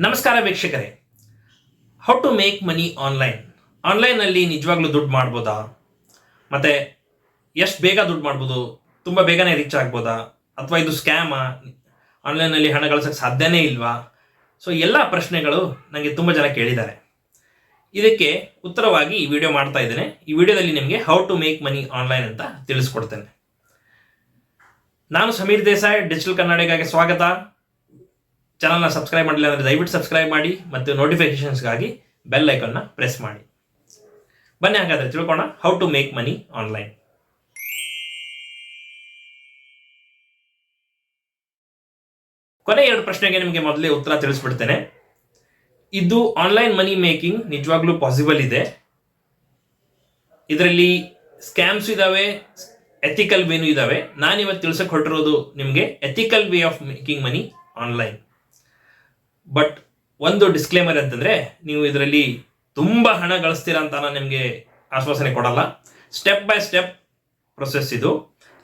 ನಮಸ್ಕಾರ ವೀಕ್ಷಕರೇ. How to make money ಆನ್ಲೈನಲ್ಲಿ ನಿಜವಾಗ್ಲೂ ದುಡ್ಡು ಮಾಡ್ಬೋದಾ? ಮತ್ತು ಎಷ್ಟು ಬೇಗ ದುಡ್ಡು ಮಾಡ್ಬೋದು? ತುಂಬ ಬೇಗನೆ ರೀಚ್ ಆಗ್ಬೋದಾ? ಅಥವಾ ಇದು ಸ್ಕ್ಯಾಮಾ? ಆನ್ಲೈನಲ್ಲಿ ಹಣ ಗಳಿಸೋಕ್ಕೆ ಸಾಧ್ಯನೇ ಇಲ್ವಾ? ಸೊ ಎಲ್ಲ ಪ್ರಶ್ನೆಗಳು ನನಗೆ ತುಂಬ ಜನ ಕೇಳಿದ್ದಾರೆ. ಇದಕ್ಕೆ ಉತ್ತರವಾಗಿ ಈ ವಿಡಿಯೋ ಮಾಡ್ತಾ ಇದ್ದೇನೆ. ಈ ವಿಡಿಯೋದಲ್ಲಿ ನಿಮಗೆ how to make money online ಅಂತ ತಿಳಿಸ್ಕೊಡ್ತೇನೆ. ನಾನು ಸಮೀರ್ ದೇಸಾಯಿ, ಡಿಜಿಟಲ್ ಕನ್ನಡಿಗಾಗೆ ಸ್ವಾಗತ. ಚಾನಲ್ನ ಸಬ್ಸ್ಕ್ರೈಬ್ ಮಾಡಿಲ್ಲ ಅಂದರೆ ದಯವಿಟ್ಟು ಸಬ್ಸ್ಕ್ರೈಬ್ ಮಾಡಿ ಮತ್ತು ನೋಟಿಫಿಕೇಶನ್ಸ್ಗಾಗಿ ಬೆಲ್ ಐಕನ್ನ ಪ್ರೆಸ್ ಮಾಡಿ. ಬನ್ನಿ ಹಾಗಾದರೆ ತಿಳ್ಕೊಳ್ಳೋಣ how to make money online. ಕೊನೆ ಎರಡು ಪ್ರಶ್ನೆಗೆ ನಿಮಗೆ ಮೊದಲೇ ಉತ್ತರ ತಿಳಿಸ್ಬಿಡ್ತೇನೆ. ಇದು ಆನ್ಲೈನ್ ಮನಿ ಮೇಕಿಂಗ್ ನಿಜವಾಗ್ಲೂ ಪಾಸಿಬಲ್ ಇದೆ. ಇದರಲ್ಲಿ ಸ್ಕ್ಯಾಮ್ಸ್ ಇದಾವೆ, ಎಥಿಕಲ್ ವೇನು ಇದಾವೆ. ನಾನಿವತ್ತು ತಿಳ್ಸಕ್ಕೆ ಹೊರಟಿರೋದು ನಿಮಗೆ ethical way of making money online. But ಒಂದು ಡಿಸ್ಕ್ಲೇಮರ್ ಅಂತಂದರೆ, ನೀವು ಇದರಲ್ಲಿ ತುಂಬ ಹಣ ಗಳಿಸ್ತೀರಾ ಅಂತ ನಾನು ನಿಮಗೆ ಆಶ್ವಾಸನೆ ಕೊಡಲ್ಲ. ಸ್ಟೆಪ್ ಬೈ ಸ್ಟೆಪ್ ಪ್ರೊಸೆಸ್ ಇದು.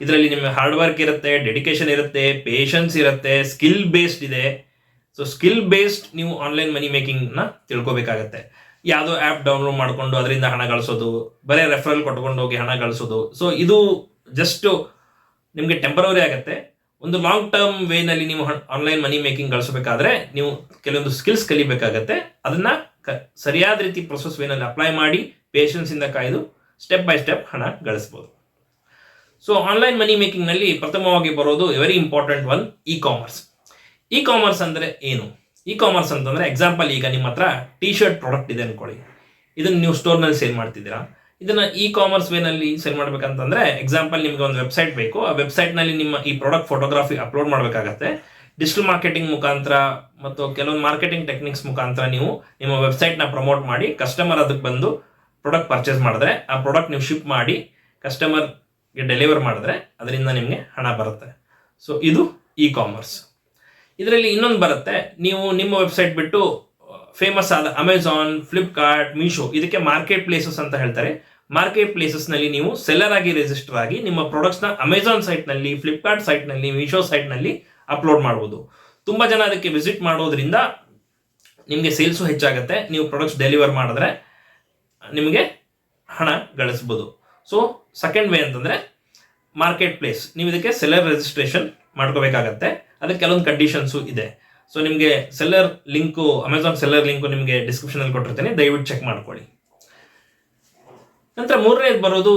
ಇದರಲ್ಲಿ ನಿಮ್ಮ ಹಾರ್ಡ್ ವರ್ಕ್ ಇರುತ್ತೆ, ಡೆಡಿಕೇಶನ್ ಇರುತ್ತೆ, ಪೇಷನ್ಸ್ ಇರುತ್ತೆ, ಸ್ಕಿಲ್ ಬೇಸ್ಡ್ ಇದೆ. ಸೊ ಸ್ಕಿಲ್ ಬೇಸ್ಡ್ ನೀವು ಆನ್ಲೈನ್ ಮನಿ ಮೇಕಿಂಗ್ನ ತಿಳ್ಕೊಬೇಕಾಗತ್ತೆ. ಯಾವುದೋ ಆ್ಯಪ್ ಡೌನ್ಲೋಡ್ ಮಾಡಿಕೊಂಡು ಅದರಿಂದ ಹಣ ಗಳಿಸೋದು, ಬರೀ ರೆಫರಲ್ ಕೊಟ್ಕೊಂಡು ಹೋಗಿ ಹಣ ಗಳಿಸೋದು, ಸೊ ಇದು ಜಸ್ಟ್ ನಿಮಗೆ ಟೆಂಪರರಿ ಆಗುತ್ತೆ. ಒಂದು ಲಾಂಗ್ ಟರ್ಮ್ ವೇನಲ್ಲಿ ನೀವು ಆನ್ಲೈನ್ ಮನಿ ಮೇಕಿಂಗ್ ಗಳಿಸಬೇಕಾದ್ರೆ ನೀವು ಕೆಲವೊಂದು ಸ್ಕಿಲ್ಸ್ ಕಲಿಬೇಕಾಗತ್ತೆ. ಅದನ್ನ ಸರಿಯಾದ ರೀತಿ ಪ್ರೊಸೆಸ್ ವೇನಲ್ಲಿ ಅಪ್ಲೈ ಮಾಡಿ ಪೇಷನ್ಸ್ ಇಂದ ಕಾಯ್ದು ಸ್ಟೆಪ್ ಬೈ ಸ್ಟೆಪ್ ಹಣ ಗಳಿಸ್ಬೋದು. ಸೊ ಆನ್ಲೈನ್ ಮನಿ ಮೇಕಿಂಗ್ನಲ್ಲಿ ಪ್ರಥಮವಾಗಿ ಬರೋದು very important one, e-commerce. E-commerce ಅಂದರೆ ಏನು? ಇ-ಕಾಮರ್ಸ್ ಅಂತಂದರೆ ಎಕ್ಸಾಂಪಲ್, ಈಗ ನಿಮ್ಮ ಹತ್ರ ಟಿ ಶರ್ಟ್ ಪ್ರಾಡಕ್ಟ್ ಇದೆ ಅನ್ಕೊಳ್ಳಿ. ಇದನ್ನು ನೀವು ಸ್ಟೋರ್ನಲ್ಲಿ ಸೇಲ್ ಮಾಡ್ತಿದ್ದೀರಾ. ಇದನ್ನು ಇ-ಕಾಮರ್ಸ್ ವೇನಲ್ಲಿ ಸೇಲ್ ಮಾಡಬೇಕಂತಂದರೆ ಎಕ್ಸಾಂಪಲ್, ನಿಮಗೆ ಒಂದು ವೆಬ್ಸೈಟ್ ಬೇಕು. ಆ ವೆಬ್ಸೈಟ್ನಲ್ಲಿ ನಿಮ್ಮ ಈ ಪ್ರಾಡಕ್ಟ್ ಫೋಟೋಗ್ರಾಫಿ ಅಪ್ಲೋಡ್ ಮಾಡಬೇಕಾಗತ್ತೆ. ಡಿಜಿಟಲ್ ಮಾರ್ಕೆಟಿಂಗ್ ಮುಖಾಂತರ ಮತ್ತು ಕೆಲವೊಂದು ಮಾರ್ಕೆಟಿಂಗ್ ಟೆಕ್ನಿಕ್ಸ್ ಮುಖಾಂತರ ನೀವು ನಿಮ್ಮ ವೆಬ್ಸೈಟ್ನ ಪ್ರಮೋಟ್ ಮಾಡಿ ಕಸ್ಟಮರ್ ಅದಕ್ಕೆ ಬಂದು ಪ್ರಾಡಕ್ಟ್ ಪರ್ಚೇಸ್ ಮಾಡಿದ್ರೆ, ಆ ಪ್ರಾಡಕ್ಟ್ ನೀವು ಶಿಪ್ ಮಾಡಿ ಕಸ್ಟಮರ್ಗೆ ಡೆಲಿವರ್ ಮಾಡಿದ್ರೆ ಅದರಿಂದ ನಿಮಗೆ ಹಣ ಬರುತ್ತೆ. ಸೊ ಇದು ಇ-ಕಾಮರ್ಸ್. ಇದರಲ್ಲಿ ಇನ್ನೊಂದು ಬರುತ್ತೆ, ನೀವು ನಿಮ್ಮ ವೆಬ್ಸೈಟ್ ಬಿಟ್ಟು ಫೇಮಸ್ ಆದ ಅಮೆಝಾನ್, ಫ್ಲಿಪ್ಕಾರ್ಟ್, ಮೀಶೋ, ಇದಕ್ಕೆ ಮಾರ್ಕೆಟ್ ಪ್ಲೇಸಸ್ ಅಂತ ಹೇಳ್ತಾರೆ. ಮಾರ್ಕೆಟ್ ಪ್ಲೇಸಸ್ನಲ್ಲಿ ನೀವು ಸೆಲ್ಲರ್ ಆಗಿ ರಿಜಿಸ್ಟರ್ ಆಗಿ ನಿಮ್ಮ ಪ್ರಾಡಕ್ಟ್ಸ್ನ ಅಮೆಝಾನ್ ಸೈಟ್ನಲ್ಲಿ, ಫ್ಲಿಪ್ಕಾರ್ಟ್ ಸೈಟ್ನಲ್ಲಿ, ಮೀಶೋ ಸೈಟ್ನಲ್ಲಿ ಅಪ್ಲೋಡ್ ಮಾಡ್ಬೋದು. ತುಂಬ ಜನ ಅದಕ್ಕೆ ವಿಸಿಟ್ ಮಾಡೋದ್ರಿಂದ ನಿಮಗೆ ಸೇಲ್ಸು ಹೆಚ್ಚಾಗುತ್ತೆ. ನೀವು ಪ್ರಾಡಕ್ಟ್ಸ್ ಡೆಲಿವರ್ ಮಾಡಿದ್ರೆ ನಿಮಗೆ ಹಣ ಗಳಿಸ್ಬೋದು. ಸೊ ಸೆಕೆಂಡ್ ವೇ ಅಂತಂದರೆ ಮಾರ್ಕೆಟ್ ಪ್ಲೇಸ್. ನೀವು ಇದಕ್ಕೆ ಸೆಲ್ಲರ್ ರಿಜಿಸ್ಟ್ರೇಷನ್ ಮಾಡ್ಕೋಬೇಕಾಗತ್ತೆ. ಅದಕ್ಕೆ ಕೆಲವೊಂದು ಕಂಡೀಷನ್ಸು ಇದೆ. ಸೊ ನಿಮಗೆ seller link, Amazon seller link ನಿಮಗೆ ಡಿಸ್ಕ್ರಿಪ್ಷನಲ್ಲಿ ಕೊಟ್ಟಿರ್ತೀನಿ, ದಯವಿಟ್ಟು ಚೆಕ್ ಮಾಡ್ಕೊಳ್ಳಿ. ನಂತರ ಮೂರನೇದು ಬರೋದು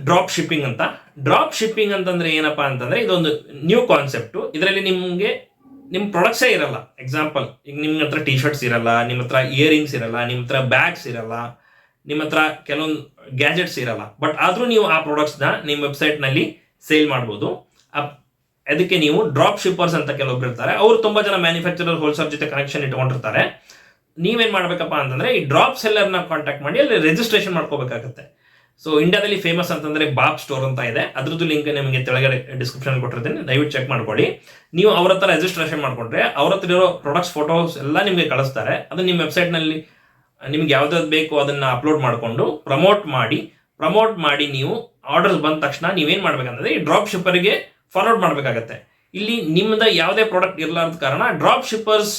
ಡ್ರಾಪ್ ಶಿಪ್ಪಿಂಗ್ ಅಂತ. ಡ್ರಾಪ್ ಶಿಪ್ಪಿಂಗ್ ಅಂತಂದರೆ ಏನಪ್ಪಾ ಅಂತಂದರೆ, ಇದೊಂದು ನ್ಯೂ ಕಾನ್ಸೆಪ್ಟು. ಇದರಲ್ಲಿ ನಿಮಗೆ ನಿಮ್ಮ ಪ್ರಾಡಕ್ಟ್ಸೇ ಇರಲ್ಲ. ಎಕ್ಸಾಂಪಲ್, ಈಗ ನಿಮ್ಮ ಹತ್ರ ಟಿ ಶರ್ಟ್ಸ್ ಇರಲ್ಲ, ನಿಮ್ಮ ಹತ್ರ ಇಯರಿಂಗ್ಸ್ ಇರಲ್ಲ, ನಿಮ್ಮ ಹತ್ರ ಬ್ಯಾಗ್ಸ್ ಇರಲ್ಲ, ನಿಮ್ಮ ಹತ್ರ ಕೆಲವೊಂದು ಗ್ಯಾಜೆಟ್ಸ್ ಇರಲ್ಲ. ಬಟ್ ಆದರೂ ನೀವು ಆ ಪ್ರಾಡಕ್ಟ್ಸ್ನ ನಿಮ್ಮ ವೆಬ್ಸೈಟ್ನಲ್ಲಿ ಸೇಲ್ ಮಾಡ್ಬೋದು. ಅದಕ್ಕೆ ನೀವು ಡ್ರಾಪ್ ಶಿಪ್ಪರ್ಸ್ ಅಂತ ಕೆಲವೊಬ್ರು ಇರ್ತಾರೆ. ಅವರು ತುಂಬ ಜನ ಮ್ಯಾನುಫ್ಯಾಕ್ಚರರ್, ಹೋಲ್ಸೇಲ್ ಜೊತೆ ಕನೆಕ್ಷನ್ ಇಟ್ಕೊಂಡಿರ್ತಾರೆ. ನೀವೇನು ಮಾಡಬೇಕಪ್ಪ ಅಂತಂದರೆ ಈ ಡ್ರಾಪ್ ಸೆಲ್ಲರ್ನ ಕಾಂಟ್ಯಾಕ್ಟ್ ಮಾಡಿ ಅಲ್ಲಿ ರಿಜಿಸ್ಟ್ರೇಷನ್ ಮಾಡ್ಕೋಬೇಕಾಗುತ್ತೆ. ಸೊ ಇಂಡಿಯಾದಲ್ಲಿ ಫೇಮಸ್ ಅಂತಂದರೆ BAAPSTORE ಅಂತ ಇದೆ. ಅದ್ರದ್ದು ಲಿಂಕ್ ನಿಮಗೆ ತೆಳಗಡೆ ಡಿಸ್ಕ್ರಿಪ್ಷನ್ ಕೊಟ್ಟಿರ್ತೀನಿ, ದಯವಿಟ್ಟು ಚೆಕ್ ಮಾಡ್ಕೊಳ್ಳಿ. ನೀವು ಅವ್ರ ಹತ್ರ ರಿಜಿಸ್ಟ್ರೇಷನ್ ಮಾಡ್ಕೊಂಡ್ರೆ ಅವ್ರ ಹತ್ರ ಇರೋ ಪ್ರಾಡಕ್ಟ್ಸ್ ಫೋಟೋಸ್ ಎಲ್ಲ ನಿಮಗೆ ಕಳಿಸ್ತಾರೆ. ಅದು ನಿಮ್ಮ ವೆಬ್ಸೈಟ್ನಲ್ಲಿ ನಿಮ್ಗೆ ಯಾವ್ದಾದ್ರು ಬೇಕು ಅದನ್ನು ಅಪ್ಲೋಡ್ ಮಾಡಿಕೊಂಡು ಪ್ರಮೋಟ್ ಮಾಡಿ ನೀವು ಆರ್ಡರ್ಸ್ ಬಂದ ತಕ್ಷಣ ನೀವೇನು ಮಾಡ್ಬೇಕಂತಂದರೆ ಈ ಡ್ರಾಪ್ ಶಿಪ್ಪರ್ಗೆ ಫಾರ್ವರ್ಡ್ ಮಾಡಬೇಕಾಗತ್ತೆ. ಇಲ್ಲಿ ನಿಮ್ಮದ ಯಾವುದೇ ಪ್ರಾಡಕ್ಟ್ ಇರಲಾರದ ಕಾರಣ ಡ್ರಾಪ್ ಶಿಪ್ಪರ್ಸ್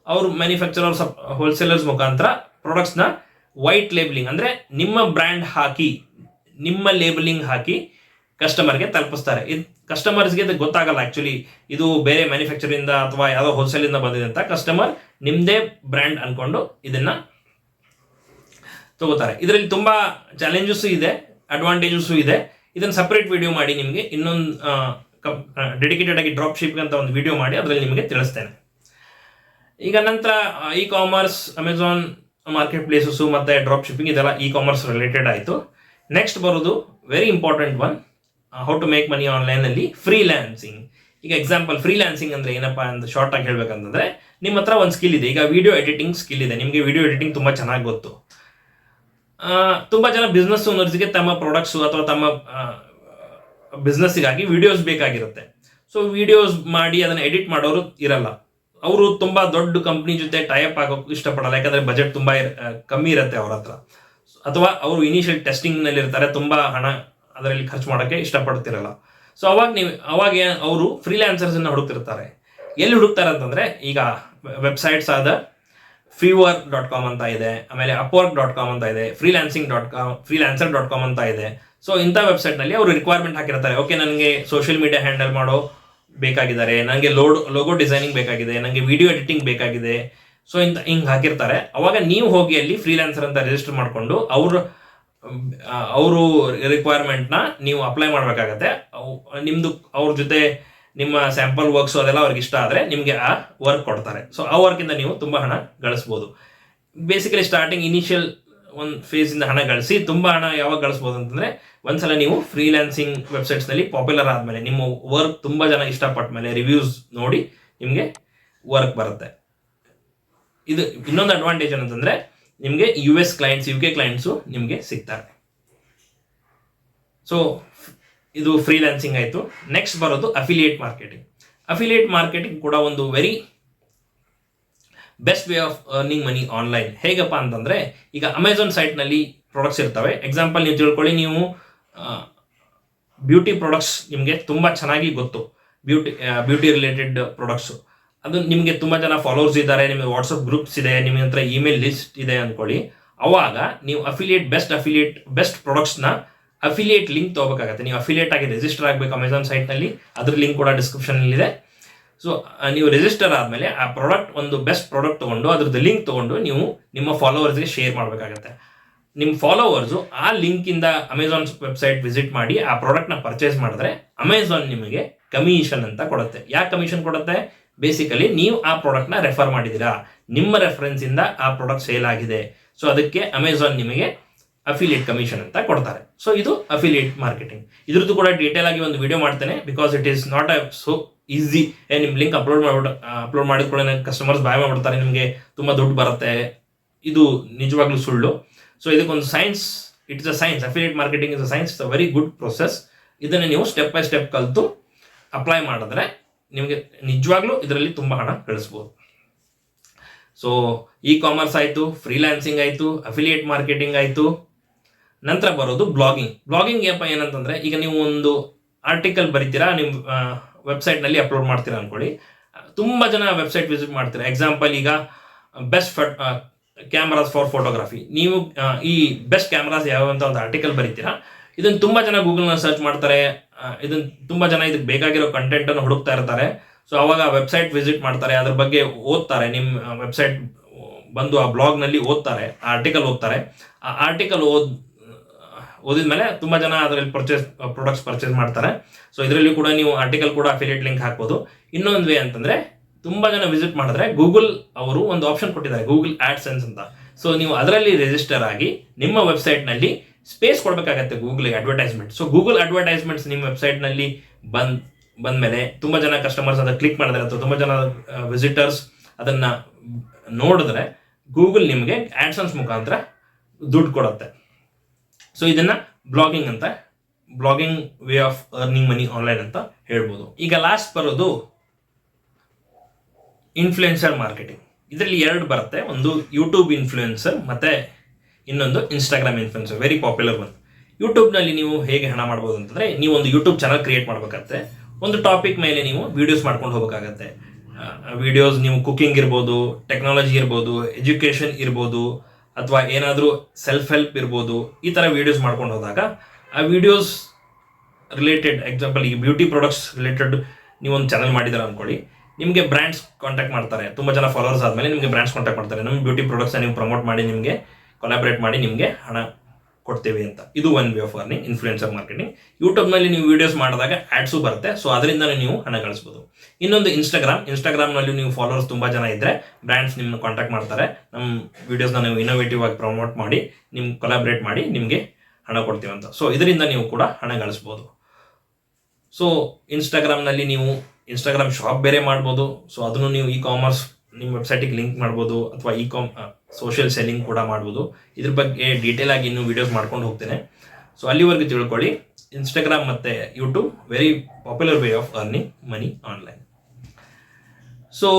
ಅವರು ಮ್ಯಾನುಫ್ಯಾಕ್ಚರರ್ಸ್, ಹೋಲ್ಸೇಲರ್ಸ್ ಮುಖಾಂತರ ಪ್ರಾಡಕ್ಟ್ಸ್ನ ವೈಟ್ ಲೇಬಲಿಂಗ್ ಅಂದರೆ ನಿಮ್ಮ ಬ್ರ್ಯಾಂಡ್ ಹಾಕಿ, ನಿಮ್ಮ ಲೇಬಲಿಂಗ್ ಹಾಕಿ ಕಸ್ಟಮರ್ಗೆ ತಲುಪಿಸ್ತಾರೆ. ಇದು ಕಸ್ಟಮರ್ಸ್ಗೆ ಇದು ಗೊತ್ತಾಗಲ್ಲ. ಆ್ಯಕ್ಚುಲಿ ಇದು ಬೇರೆ ಮ್ಯಾನುಫ್ಯಾಕ್ಚರಿಂದ ಅಥವಾ ಯಾವುದೋ ಹೋಲ್ಸೇಲಿಂದ ಬಂದಿದೆ ಅಂತ ಕಸ್ಟಮರ್ ನಿಮ್ಮದೇ ಬ್ರ್ಯಾಂಡ್ ಅಂದ್ಕೊಂಡು ಇದನ್ನು ತಗೋತಾರೆ. ಇದರಲ್ಲಿ ತುಂಬ ಚಾಲೆಂಜಸ್ಸು ಇದೆ, ಅಡ್ವಾಂಟೇಜಸ್ಸು ಇದೆ. ಇದನ್ನು ಸಪ್ರೇಟ್ ವಿಡಿಯೋ ಮಾಡಿ ನಿಮಗೆ ಇನ್ನೊಂದು ಡೆಡಿಕೇಟೆಡ್ ಆಗಿ ಡ್ರಾಪ್ ಶಿಪ್ಪಿಂಗ್ ಅಂತ ಒಂದು ವಿಡಿಯೋ ಮಾಡಿ ಅದರಲ್ಲಿ ನಿಮಗೆ ತಿಳಿಸ್ತೇನೆ. ಈಗ ನಂತರ ಇ-ಕಾಮರ್ಸ್, ಅಮೆಝಾನ್ ಮಾರ್ಕೆಟ್ ಪ್ಲೇಸಸ್ಸು ಮತ್ತು ಡ್ರಾಪ್ ಶಿಪ್ಪಿಂಗ್, ಇದೆಲ್ಲ ಇ-ಕಾಮರ್ಸ್ ರಿಲೇಟೆಡ್ ಆಯಿತು. ನೆಕ್ಸ್ಟ್ ಬರೋದು very important one, how to make money ಆನ್ಲೈನಲ್ಲಿ ಫ್ರೀಲ್ಯಾನ್ಸಿಂಗ್. ಈಗ ಎಕ್ಸಾಂಪಲ್, ಫ್ರೀಲ್ಯಾನ್ಸಿಂಗ್ ಅಂದರೆ ಏನಪ್ಪ ಅಂತ ಶಾರ್ಟ್ ಆಗಿ ಹೇಳ್ಬೇಕಂತಂದರೆ, ನಿಮ್ಮ ಹತ್ರ ಒಂದು ಸ್ಕಿಲ್ ಇದೆ. ಈಗ ವಿಡಿಯೋ ಎಡಿಟಿಂಗ್ ಸ್ಕಿಲ್ ಇದೆ, ನಿಮಗೆ ವಿಡಿಯೋ ಎಡಿಟಿಂಗ್ ತುಂಬ ಚೆನ್ನಾಗಿ ಗೊತ್ತು. ತುಂಬ ಜನ ಬಿಸ್ನೆಸ್ ಓನರ್ಸ್ಗೆ ತಮ್ಮ ಪ್ರಾಡಕ್ಟ್ಸು ಅಥವಾ ತಮ್ಮ ಬಿಸ್ನೆಸ್ಸಿಗಾಗಿ ವಿಡಿಯೋಸ್ ಬೇಕಾಗಿರುತ್ತೆ. ಸೊ ವಿಡಿಯೋಸ್ ಮಾಡಿ ಅದನ್ನು ಎಡಿಟ್ ಮಾಡೋರು ಇರಲ್ಲ. ಅವರು ತುಂಬ ದೊಡ್ಡ ಕಂಪ್ನಿ ಜೊತೆ ಟೈಅಪ್ ಆಗೋಕ್ಕೆ ಇಷ್ಟಪಡಲ್ಲ, ಯಾಕಂದರೆ ಬಜೆಟ್ ತುಂಬ ಕಮ್ಮಿ ಇರುತ್ತೆ ಅವ್ರ ಹತ್ರ. ಅಥವಾ ಅವರು ಇನಿಷಿಯಲ್ ಟೆಸ್ಟಿಂಗ್ನಲ್ಲಿ ಇರ್ತಾರೆ, ತುಂಬ ಹಣ ಅದರಲ್ಲಿ ಖರ್ಚು ಮಾಡೋಕ್ಕೆ ಇಷ್ಟಪಡ್ತಿರಲ್ಲ. ಸೊ ಅವಾಗ ಅವರು ಫ್ರೀಲ್ಯಾನ್ಸರ್ಸನ್ನು ಹುಡುಕ್ತಿರ್ತಾರೆ. ಎಲ್ಲಿ ಹುಡುಕ್ತಾರೆ ಅಂತಂದರೆ, ಈಗ ವೆಬ್ಸೈಟ್ಸ್ ಆದ freework.com ಅಂತ ಇದೆ, ಆಮೇಲೆ upwork.com ಅಂತ ಇದೆ, freelancing.com ಅಂತ ಇದೆ. ಸೊ ಇಂಥ ವೆಬ್ಸೈಟ್ನಲ್ಲಿ ಅವರು ರಿಕ್ವೈರ್ಮೆಂಟ್ ಹಾಕಿರ್ತಾರೆ. ಓಕೆ, ನನಗೆ ಸೋಷಿಯಲ್ ಮೀಡಿಯಾ ಹ್ಯಾಂಡಲ್ ಮಾಡೋ ಬೇಕಾಗಿದ್ದಾರೆ, ನನಗೆ ಲೋಗೋ ಡಿಸೈನಿಂಗ್ ಬೇಕಾಗಿದೆ, ನನಗೆ ವಿಡಿಯೋ ಎಡಿಟಿಂಗ್ ಬೇಕಾಗಿದೆ. ಸೊ ಹಿಂಗೆ ಹಾಕಿರ್ತಾರೆ. ಅವಾಗ ನೀವು ಹೋಗಿ ಅಲ್ಲಿ ಫ್ರೀಲಾನ್ಸರ್ ಅಂತ ರಿಜಿಸ್ಟರ್ ಮಾಡಿಕೊಂಡು ಅವರು ರಿಕ್ವೈರ್ಮೆಂಟ್ನ ನೀವು ಅಪ್ಲೈ ಮಾಡಬೇಕಾಗತ್ತೆ. ನಿಮ್ಮದು ಅವ್ರ ಜೊತೆ ನಿಮ್ಮ ಸ್ಯಾಂಪಲ್ ವರ್ಕ್ಸು ಅದೆಲ್ಲ ಅವ್ರಿಗೆ ಇಷ್ಟ ಆದರೆ ನಿಮಗೆ ಆ ವರ್ಕ್ ಕೊಡ್ತಾರೆ. ಸೊ ಆ ವರ್ಕಿಂದ ನೀವು ತುಂಬ ಹಣ ಗಳಿಸ್ಬೋದು. ಬೇಸಿಕಲಿ ಸ್ಟಾರ್ಟಿಂಗ್ ಇನಿಷಿಯಲ್ ಒಂದು ಫೇಸಿಂದ ಹಣ ಗಳಿಸಿ ತುಂಬ ಹಣ ಯಾವಾಗ ಗಳಿಸ್ಬೋದು ಅಂತಂದರೆ, ಒಂದ್ಸಲ ನೀವು ಫ್ರೀಲಾನ್ಸಿಂಗ್ ವೆಬ್ಸೈಟ್ಸ್ನಲ್ಲಿ ಪಾಪ್ಯುಲರ್ ಆದಮೇಲೆ, ನಿಮ್ಮ ವರ್ಕ್ ತುಂಬ ಜನ ಇಷ್ಟಪಟ್ಟ ಮೇಲೆ, ರಿವ್ಯೂಸ್ ನೋಡಿ ನಿಮಗೆ ವರ್ಕ್ ಬರುತ್ತೆ. ಇದು ಇನ್ನೊಂದು ಅಡ್ವಾಂಟೇಜ್ ಏನಂತಂದರೆ, ನಿಮಗೆ US ಕ್ಲೈಂಟ್ಸ್, UK ಕ್ಲೈಂಟ್ಸು ನಿಮಗೆ ಸಿಗ್ತಾರೆ. ಸೊ ಇದು ಫ್ರೀಲಾನ್ಸಿಂಗ್ ಆಯಿತು. ನೆಕ್ಸ್ಟ್ ಬರೋದು ಅಫಿಲಿಯೇಟ್ ಮಾರ್ಕೆಟಿಂಗ್. ಅಫಿಲಿಯೇಟ್ ಮಾರ್ಕೆಟಿಂಗ್ ಕೂಡ ಒಂದು very best way of earning money online. ಹೇಗಪ್ಪ ಅಂತಂದರೆ, ಈಗ ಅಮೆಝಾನ್ ಸೈಟ್ನಲ್ಲಿ ಪ್ರಾಡಕ್ಟ್ಸ್ ಇರ್ತವೆ. ಎಕ್ಸಾಂಪಲ್ ನೀವು ತಿಳ್ಕೊಳ್ಳಿ, ನೀವು ಬ್ಯೂಟಿ ಪ್ರಾಡಕ್ಟ್ಸ್ ನಿಮಗೆ ತುಂಬ ಚೆನ್ನಾಗಿ ಗೊತ್ತು, ಬ್ಯೂಟಿ ರಿಲೇಟೆಡ್ ಪ್ರಾಡಕ್ಟ್ಸು. ಅದು ನಿಮಗೆ ತುಂಬ ಜನ ಫಾಲೋವರ್ಸ್ ಇದ್ದಾರೆ, ನಿಮಗೆ ವಾಟ್ಸಪ್ ಗ್ರೂಪ್ಸ್ ಇದೆ, ನಿಮ್ಮ ಹತ್ರ ಇಮೇಲ್ ಲಿಸ್ಟ್ ಇದೆ ಅಂದ್ಕೊಳ್ಳಿ. ಅವಾಗ ನೀವು ಬೆಸ್ಟ್ ಪ್ರಾಡಕ್ಟ್ಸ್ನ ಅಫಿಲಿಯೇಟ್ ಲಿಂಕ್ ತೊಗೋಬೇಕಾಗತ್ತೆ. ನೀವು ಅಫಿಲಿಯೇಟ್ ಆಗಿ ರಿಜಿಸ್ಟರ್ ಆಗಬೇಕು ಅಮೆಝಾನ್ ಸೈಟ್ನಲ್ಲಿ. ಅದ್ರ ಲಿಂಕ್ ಕೂಡ ಡಿಸ್ಕ್ರಿಪ್ಷನಲ್ಲಿದೆ. ಸೊ ನೀವು ರಿಜಿಸ್ಟರ್ ಆದಮೇಲೆ ಆ ಒಂದು ಬೆಸ್ಟ್ ಪ್ರಾಡಕ್ಟ್ ತೊಗೊಂಡು ಅದ್ರದ್ದು ಲಿಂಕ್ ತೊಗೊಂಡು ನೀವು ನಿಮ್ಮ ಫಾಲೋವರ್ಸ್ಗೆ ಶೇರ್ ಮಾಡಬೇಕಾಗತ್ತೆ. ನಿಮ್ಮ ಫಾಲೋವರ್ಸು ಆ ಲಿಂಕಿಂದ ಅಮೆಝಾನ್ ವೆಬ್ಸೈಟ್ ವಿಸಿಟ್ ಮಾಡಿ ಆ ಪ್ರಾಡಕ್ಟ್ನ ಪರ್ಚೇಸ್ ಮಾಡಿದ್ರೆ ಅಮೆಝಾನ್ ನಿಮಗೆ ಕಮಿಷನ್ ಅಂತ ಕೊಡುತ್ತೆ. ಯಾಕೆ ಕಮಿಷನ್ ಕೊಡುತ್ತೆ? ಬೇಸಿಕಲಿ ನೀವು ಆ ಪ್ರಾಡಕ್ಟ್ನ ರೆಫರ್ ಮಾಡಿದ್ದೀರಾ, ನಿಮ್ಮ ರೆಫರೆನ್ಸಿಂದ ಆ ಪ್ರಾಡಕ್ಟ್ ಸೇಲ್ ಆಗಿದೆ. ಸೊ ಅದಕ್ಕೆ ಅಮೆಝಾನ್ ನಿಮಗೆ ಅಫಿಲಿಯೇಟ್ ಕಮಿಷನ್ ಅಂತ ಕೊಡ್ತಾರೆ. ಸೊ ಇದು ಅಫಿಲಿಯೇಟ್ ಮಾರ್ಕೆಟಿಂಗ್. ಇದ್ರದ್ದು ಕೂಡ ಡೀಟೇಲ್ ಆಗಿ ಒಂದು ವಿಡಿಯೋ ಮಾಡ್ತೇನೆ, because it is not so easy. ನಿಮ್ಮ ಲಿಂಕ್ ಅಪ್ಲೋಡ್ ಮಾಡಿದ ಕೂಡ ಕಸ್ಟಮರ್ಸ್ ಬಾಯ್ ಮಾಡಿಬಿಡ್ತಾರೆ, ನಿಮಗೆ ತುಂಬ ದುಡ್ಡು ಬರುತ್ತೆ. ಇದು ನಿಜವಾಗ್ಲೂ ಸುಳ್ಳು. ಸೊ ಇದಕ್ಕೊಂದು science, it is a science. Affiliate marketing is a science, it's a very good process. ಇದನ್ನು ನೀವು ಸ್ಟೆಪ್ ಬೈ ಸ್ಟೆಪ್ ಕಲಿತು ಅಪ್ಲೈ ಮಾಡಿದ್ರೆ ನಿಮಗೆ ನಿಜವಾಗ್ಲೂ ಇದರಲ್ಲಿ ತುಂಬ ಹಣ ಗಳಿಸ್ಬೋದು. ಸೊ ಕಾಮರ್ಸ್ ಆಯಿತು, ಫ್ರೀಲಾನ್ಸಿಂಗ್ ಆಯಿತು, ಅಫಿಲಿಯೇಟ್ ಮಾರ್ಕೆಟಿಂಗ್ ಆಯಿತು. ನಂತರ ಬರೋದು ಬ್ಲಾಗಿಂಗ್ ಏನಂತಂದರೆ, ಈಗ ನೀವು ಒಂದು ಆರ್ಟಿಕಲ್ ಬರೀತೀರಾ, ನಿಮ್ಮ ವೆಬ್ಸೈಟ್ನಲ್ಲಿ ಅಪ್ಲೋಡ್ ಮಾಡ್ತೀರಾ ಅಂದ್ಕೊಳ್ಳಿ. ತುಂಬ ಜನ ವೆಬ್ಸೈಟ್ ವಿಸಿಟ್ ಮಾಡ್ತೀರಾ. ಎಕ್ಸಾಂಪಲ್, ಈಗ ಬೆಸ್ಟ್ ಕ್ಯಾಮ್ರಾಸ್ ಫಾರ್ ಫೋಟೋಗ್ರಫಿ. ನೀವು ಈ ಬೆಸ್ಟ್ ಕ್ಯಾಮ್ರಾಸ್ ಯಾವ ಅಂತ ಒಂದು ಆರ್ಟಿಕಲ್ ಬರೀತೀರಾ. ಇದನ್ನು ತುಂಬ ಜನ ಗೂಗಲ್ನ ಸರ್ಚ್ ಮಾಡ್ತಾರೆ. ಇದನ್ನು ತುಂಬ ಜನ ಇದಕ್ಕೆ ಬೇಕಾಗಿರೋ ಕಂಟೆಂಟನ್ನು ಹುಡುಕ್ತಾ ಇರ್ತಾರೆ. ಸೊ ಅವಾಗ ವೆಬ್ಸೈಟ್ ವಿಸಿಟ್ ಮಾಡ್ತಾರೆ, ಅದ್ರ ಬಗ್ಗೆ ಓದ್ತಾರೆ. ನಿಮ್ಮ ವೆಬ್ಸೈಟ್ ಬಂದು ಆ ಬ್ಲಾಗ್ನಲ್ಲಿ ಓದ್ತಾರೆ, ಆ ಆರ್ಟಿಕಲ್ ಓದ್ತಾರೆ. ಆ ಆರ್ಟಿಕಲ್ ಓದಿದ್ಮೇಲೆ ತುಂಬ ಜನ ಅದರಲ್ಲಿ ಪ್ರಾಡಕ್ಟ್ಸ್ ಪರ್ಚೇಸ್ ಮಾಡ್ತಾರೆ. ಸೊ ಇದರಲ್ಲಿ ಕೂಡ ನೀವು ಆರ್ಟಿಕಲ್ ಕೂಡ ಅಫಿಲಿಯೇಟ್ ಲಿಂಕ್ ಹಾಕ್ಬೋದು. ಇನ್ನೊಂದು ವೇ ಅಂತಂದರೆ, ತುಂಬ ಜನ ವಿಸಿಟ್ ಮಾಡಿದ್ರೆ ಗೂಗಲ್ ಅವರು ಒಂದು ಆಪ್ಷನ್ ಕೊಟ್ಟಿದ್ದಾರೆ, ಗೂಗಲ್ ಆಡ್ಸೆನ್ಸ್ ಅಂತ. ಸೊ ನೀವು ಅದರಲ್ಲಿ ರಿಜಿಸ್ಟರ್ ಆಗಿ ನಿಮ್ಮ ವೆಬ್ಸೈಟ್ನಲ್ಲಿ ಸ್ಪೇಸ್ ಕೊಡಬೇಕಾಗತ್ತೆ ಗೂಗಲ್ಗೆ ಅಡ್ವರ್ಟೈಸ್ಮೆಂಟ್. ಸೊ ಗೂಗಲ್ ಅಡ್ವರ್ಟೈಸ್ಮೆಂಟ್ಸ್ ನಿಮ್ಮ ವೆಬ್ಸೈಟ್ನಲ್ಲಿ ಬಂದಮೇಲೆ ತುಂಬ ಜನ ಕಸ್ಟಮರ್ಸ್ ಅದನ್ನು ಕ್ಲಿಕ್ ಮಾಡಿದ್ರೆ ಅಥವಾ ತುಂಬ ಜನ ವಿಸಿಟರ್ಸ್ ಅದನ್ನು ನೋಡಿದ್ರೆ ಗೂಗಲ್ ನಿಮಗೆ ಆಡ್ಸೆನ್ಸ್ ಮುಖಾಂತರ ದುಡ್ಡು ಕೊಡುತ್ತೆ. ಸೊ ಇದನ್ನು blogging way of earning money online ಅಂತ ಹೇಳ್ಬೋದು. ಈಗ ಲಾಸ್ಟ್ ಬರೋದು ಇನ್ಫ್ಲುಯೆನ್ಸರ್ ಮಾರ್ಕೆಟಿಂಗ್. ಇದರಲ್ಲಿ ಎರಡು ಬರುತ್ತೆ, ಒಂದು ಯೂಟ್ಯೂಬ್ ಇನ್ಫ್ಲುಯೆನ್ಸರ್ ಮತ್ತು ಇನ್ನೊಂದು Instagram influencer, very popular one. ಯೂಟ್ಯೂಬ್ನಲ್ಲಿ ನೀವು ಹೇಗೆ ಹಣ ಮಾಡ್ಬೋದು ಅಂತಂದರೆ, ನೀವು ಒಂದು ಯೂಟ್ಯೂಬ್ ಚಾನಲ್ ಕ್ರಿಯೇಟ್ ಮಾಡಬೇಕಾಗತ್ತೆ. ಒಂದು ಟಾಪಿಕ್ ಮೇಲೆ ನೀವು ವೀಡಿಯೋಸ್ ಮಾಡ್ಕೊಂಡು ಹೋಗಬೇಕಾಗತ್ತೆ. ವೀಡಿಯೋಸ್ ನೀವು ಕುಕಿಂಗ್ ಇರ್ಬೋದು, ಟೆಕ್ನಾಲಜಿ ಇರ್ಬೋದು, ಎಜುಕೇಷನ್ ಇರ್ಬೋದು, ಅಥವಾ ಏನಾದರೂ ಸೆಲ್ಫ್ ಹೆಲ್ಪ್ ಇರ್ಬೋದು. ಈ ಥರ ವೀಡಿಯೋಸ್ ಮಾಡ್ಕೊಂಡು ಹೋದಾಗ ಆ ವೀಡಿಯೋಸ್ ರಿಲೇಟೆಡ್, ಎಕ್ಸಾಂಪಲ್ ಈಗ ಬ್ಯೂಟಿ ಪ್ರಾಡಕ್ಟ್ಸ್ ರಿಲೇಟೆಡ್ ನೀವೊಂದು ಚಾನಲ್ ಮಾಡಿದಾರೆ ಅಂದ್ಕೊಳ್ಳಿ, ನಿಮಗೆ ಬ್ರ್ಯಾಂಡ್ಸ್ ಕಾಂಟ್ಯಾಕ್ಟ್ ಮಾಡ್ತಾರೆ. ತುಂಬ ಜನ ಫಾಲೋವರ್ಸ್ ಆದಮೇಲೆ ನಿಮಗೆ ಬ್ರ್ಯಾಂಡ್ಸ್ ಕಾಂಟ್ಯಾಕ್ಟ್ ಮಾಡ್ತಾರೆ, ನಮ್ಮ ಬ್ಯೂಟಿ ಪ್ರಾಡಕ್ಟ್ಸ್ನ ನೀವು ಪ್ರಮೋಟ್ ಮಾಡಿ, ನಿಮಗೆ ಕೊಲಾಬ್ರೇಟ್ ಮಾಡಿ ನಿಮಗೆ ಹಣ ಕೊಡ್ತೇವೆ ಅಂತ. ಇದು one way of earning, influencer marketing. ಯೂಟ್ಯೂಬ್ನಲ್ಲಿ ನೀವು ವೀಡಿಯೋಸ್ ಮಾಡಿದಾಗ ಆ್ಯಡ್ಸು ಬರುತ್ತೆ. ಸೊ ಅದರಿಂದಲೇ ನೀವು ಹಣ ಗಳಿಸ್ಬೋದು. ಇನ್ನೊಂದು ಇನ್ಸ್ಟಾಗ್ರಾಮ್ನಲ್ಲಿ ನೀವು ಫಾಲೋವರ್ಸ್ ತುಂಬ ಜನ ಇದ್ದರೆ ಬ್ರ್ಯಾಂಡ್ಸ್ ನಿಮ್ಮನ್ನು ಕಾಂಟ್ಯಾಕ್ಟ್ ಮಾಡ್ತಾರೆ, ನಮ್ಮ ವೀಡಿಯೋಸ್ನ ನೀವು ಇನೋವೇಟಿವ್ ಆಗಿ ಪ್ರಮೋಟ್ ಮಾಡಿ, ನಿಮ್ಗೆ ಕೊಲಾಬ್ರೇಟ್ ಮಾಡಿ ನಿಮಗೆ ಹಣ ಕೊಡ್ತೀವಿ ಅಂತ. ಸೊ ಇದರಿಂದ ನೀವು ಕೂಡ ಹಣ ಗಳಿಸ್ಬೋದು. ಸೊ ಇನ್ಸ್ಟಾಗ್ರಾಮ್ನಲ್ಲಿ ನೀವು ಇನ್ಸ್ಟಾಗ್ರಾಮ್ ಶಾಪ್ ಬೇರೆ ಮಾಡ್ಬೋದು. ಸೊ ಅದನ್ನು ನೀವು ಕಾಮರ್ಸ್ ನಿಮ್ಮ ವೆಬ್ಸೈಟಿಗೆ ಲಿಂಕ್ ಮಾಡ್ಬೋದು, ಅಥವಾ ಸೋಷಿಯಲ್ ಸೆಲ್ಲಿಂಗ್ ಕೂಡ ಮಾಡ್ಬೋದು. ಇದ್ರ ಬಗ್ಗೆ ಡೀಟೇಲ್ ಆಗಿ ಇನ್ನೂ ವೀಡಿಯೋಸ್ ಮಾಡ್ಕೊಂಡು ಹೋಗ್ತೇನೆ. ಸೊ ಅಲ್ಲಿವರೆಗೂ ತಿಳ್ಕೊಳ್ಳಿ, ಇನ್ಸ್ಟಾಗ್ರಾಮ್ ಮತ್ತು YouTube very popular way of earning money online. So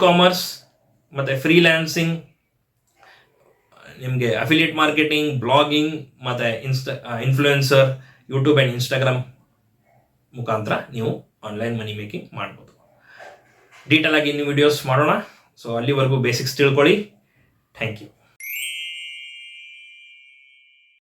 commerce ಮತ್ತು ಫ್ರೀಲ್ಯಾನ್ಸಿಂಗ್, ನಿಮಗೆ ಅಫಿಲಿಯೇಟ್ ಮಾರ್ಕೆಟಿಂಗ್, ಬ್ಲಾಗಿಂಗ್ ಮತ್ತು ಇನ್ಫ್ಲುಯೆನ್ಸರ್, ಯೂಟ್ಯೂಬ್ ಆ್ಯಂಡ್ ಇನ್ಸ್ಟಾಗ್ರಾಮ್ ಮುಖಾಂತರ ನೀವು ಆನ್ಲೈನ್ ಮನಿ ಮೇಕಿಂಗ್ ಮಾಡ್ಬೋದು. ಡೀಟೇಲ್ ಆಗಿ ಇನ್ನು ವಿಡಿಯೋಸ್ ಮಾಡೋಣ. ಸೊ ಅಲ್ಲಿವರೆಗೂ ಬೇಸಿಕ್ಸ್ ತಿಳ್ಕೊಳ್ಳಿ. Thank you.